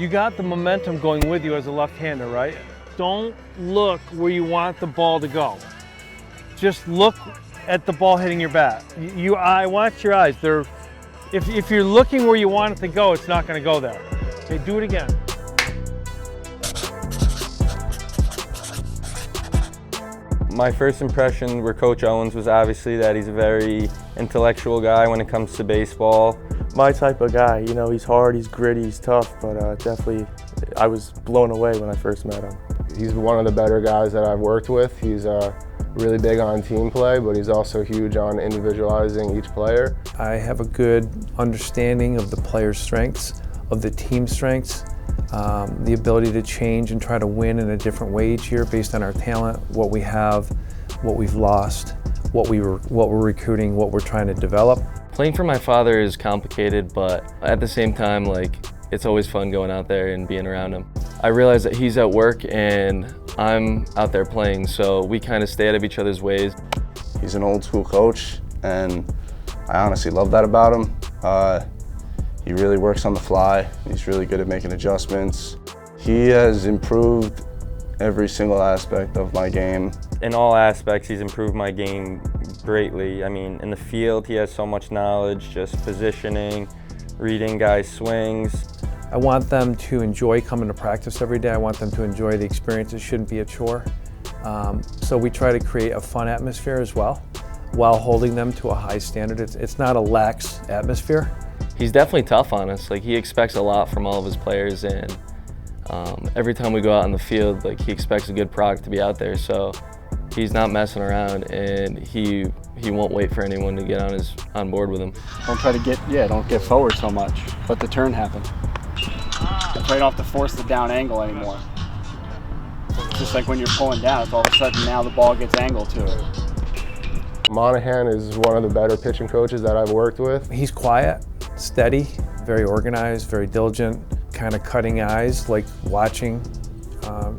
You got the momentum going with you as a left-hander, right? Don't look where you want the ball to go. Just look at the ball hitting your bat. I watch your eyes. If you're looking where you want it to go, it's not going to go there. Okay, do it again. My first impression with Coach Owens was obviously that he's a very intellectual guy when it comes to baseball. My type of guy, you know, he's hard, he's gritty, he's tough, but definitely I was blown away when I first met him. He's one of the better guys that I've worked with. He's really big on team play, but he's also huge on individualizing each player. I have a good understanding of the player's strengths, of the team strengths, the ability to change and try to win in a different way each year based on our talent, what we have, what we've lost, what we're recruiting, what we're trying to develop. Playing for my father is complicated, but at the same time, like, it's always fun going out there and being around him. I realize that he's at work and I'm out there playing, so we kind of stay out of each other's ways. He's an old school coach, and I honestly love that about him. He really works on the fly. He's really good at making adjustments. He has improved every single aspect of my game. In all aspects, he's improved my game greatly. I mean, in the field, he has so much knowledge, just positioning, reading guys' swings. I want them to enjoy coming to practice every day. I want them to enjoy the experience. It shouldn't be a chore. So we try to create a fun atmosphere as well, while holding them to a high standard. It's not a lax atmosphere. He's definitely tough on us. Like, he expects a lot from all of his players, and every time we go out on the field, like, he expects a good product to be out there. So he's not messing around, and he won't wait for anyone to get on board with him. Don't get forward so much. Let the turn happen. Try not to force the down angle anymore. Just like when you're pulling down, it's all of a sudden now the ball gets angled to it. Monahan is one of the better pitching coaches that I've worked with. He's quiet, steady, very organized, very diligent, kind of cutting eyes, like watching,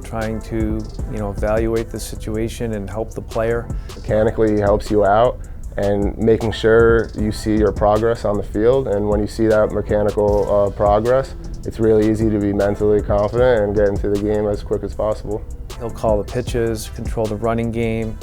trying to evaluate the situation and help the player. Mechanically, he helps you out and making sure you see your progress on the field. And when you see that mechanical progress, it's really easy to be mentally confident and get into the game as quick as possible. He'll call the pitches, control the running game.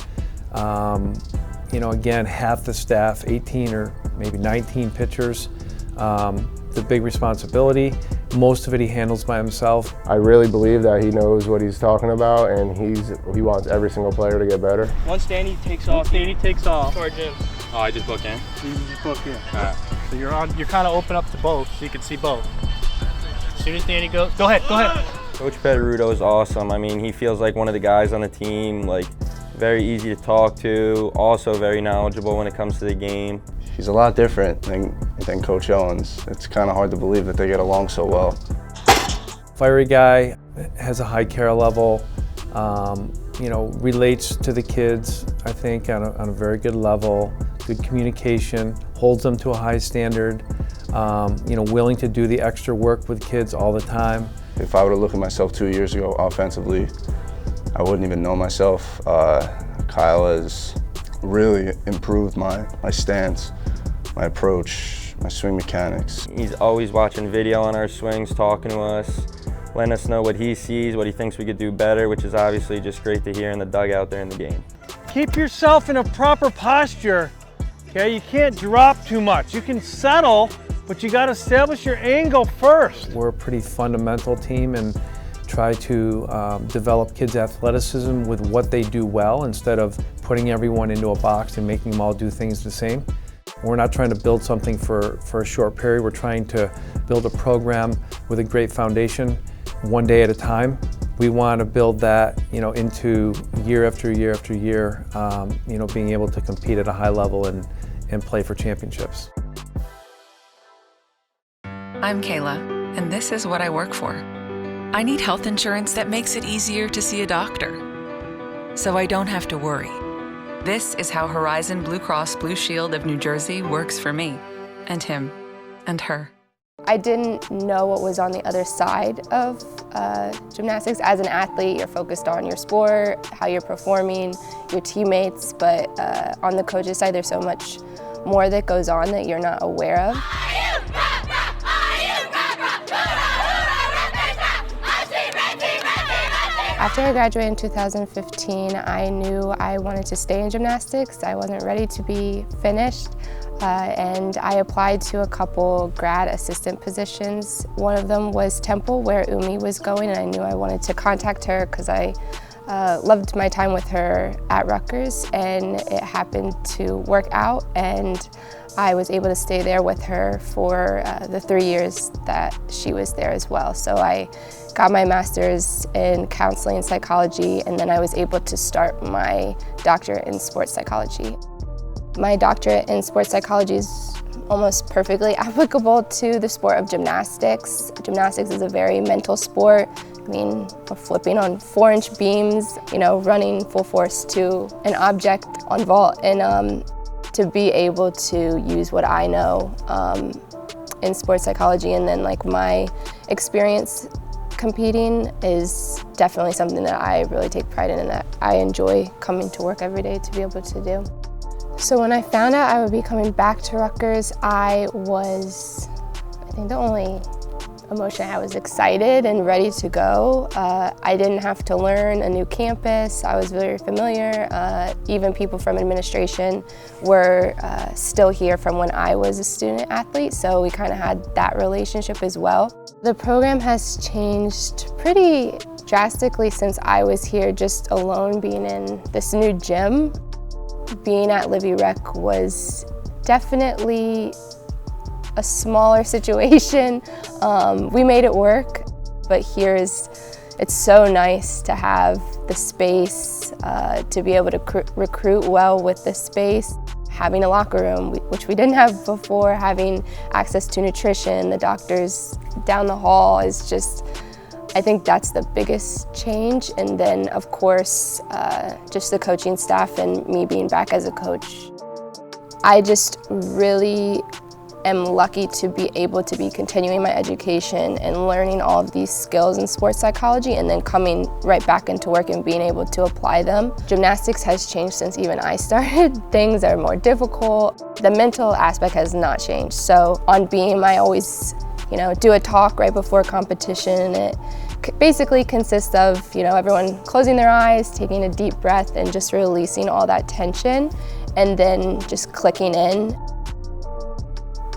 Again, half the staff, 18 or maybe 19 pitchers. The big responsibility. Most of it he handles by himself. I really believe that he knows what he's talking about, and he wants every single player to get better. Once Danny takes off. Sorry, Jim. Oh, I just book in? You just book in. All right. So you're kind of open up to both, so you can see both. As soon as Danny goes, go ahead. Coach Pederuto is awesome. I mean, he feels like one of the guys on the team, like, very easy to talk to, also very knowledgeable when it comes to the game. He's a lot different than Coach Owens. It's kind of hard to believe that they get along so well. Fiery guy, has a high care level, relates to the kids, I think, on a very good level, good communication, holds them to a high standard, willing to do the extra work with kids all the time. If I were to look at myself 2 years ago offensively, I wouldn't even know myself. Kyle has really improved my stance, my approach, my swing mechanics. He's always watching video on our swings, talking to us, letting us know what he sees, what he thinks we could do better, which is obviously just great to hear in the dugout there in the game. Keep yourself in a proper posture, okay? You can't drop too much. You can settle, but you got to establish your angle first. We're a pretty fundamental team and try to develop kids' athleticism with what they do well instead of putting everyone into a box and making them all do things the same. We're not trying to build something for a short period. We're trying to build a program with a great foundation, one day at a time. We want to build that, into year after year after year, being able to compete at a high level and play for championships. I'm Kayla, and this is what I work for. I need health insurance that makes it easier to see a doctor, so I don't have to worry. This is how Horizon Blue Cross Blue Shield of New Jersey works for me, and him, and her. I didn't know what was on the other side of gymnastics. As an athlete, you're focused on your sport, how you're performing, your teammates, but on the coach's side, there's so much more that goes on that you're not aware of. After I graduated in 2015, I knew I wanted to stay in gymnastics. I wasn't ready to be finished, and I applied to a couple grad assistant positions. One of them was Temple, where Umi was going, and I knew I wanted to contact her because I loved my time with her at Rutgers, and it happened to work out, and I was able to stay there with her for the 3 years that she was there as well. So I got my master's in counseling and psychology, and then I was able to start my doctorate in sports psychology. My doctorate in sports psychology is almost perfectly applicable to the sport of gymnastics. Gymnastics is a very mental sport. I mean, we're flipping on 4-inch beams, running full force to an object on vault. And to be able to use what I know in sports psychology and then my experience competing is definitely something that I really take pride in and that I enjoy coming to work every day to be able to do. So when I found out I would be coming back to Rutgers, I think the only emotion, I was excited and ready to go. I didn't have to learn a new campus. I was very familiar. Even people from administration were still here from when I was a student athlete, so we kind of had that relationship as well. The program has changed pretty drastically since I was here, just alone being in this new gym. Being at Livy Rec was definitely a smaller situation. We made it work, but it's so nice to have the space, to be able to recruit well with the space, having a locker room, which we didn't have before, having access to nutrition, the doctors down the hall is just, I think that's the biggest change. And then of course, just the coaching staff and me being back as a coach. I just really am lucky to be able to be continuing my education and learning all of these skills in sports psychology and then coming right back into work and being able to apply them. Gymnastics has changed since even I started. Things are more difficult. The mental aspect has not changed. So on beam, I always do a talk right before competition. It basically consists of everyone closing their eyes, taking a deep breath and just releasing all that tension and then just clicking in.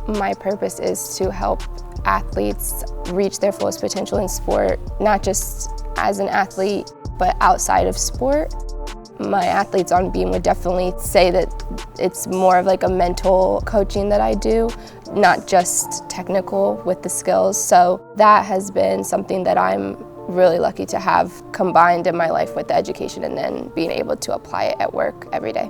My purpose is to help athletes reach their fullest potential in sport, not just as an athlete, but outside of sport. My athletes on beam would definitely say that it's more of a mental coaching that I do, not just technical with the skills. So that has been something that I'm really lucky to have combined in my life with the education and then being able to apply it at work every day.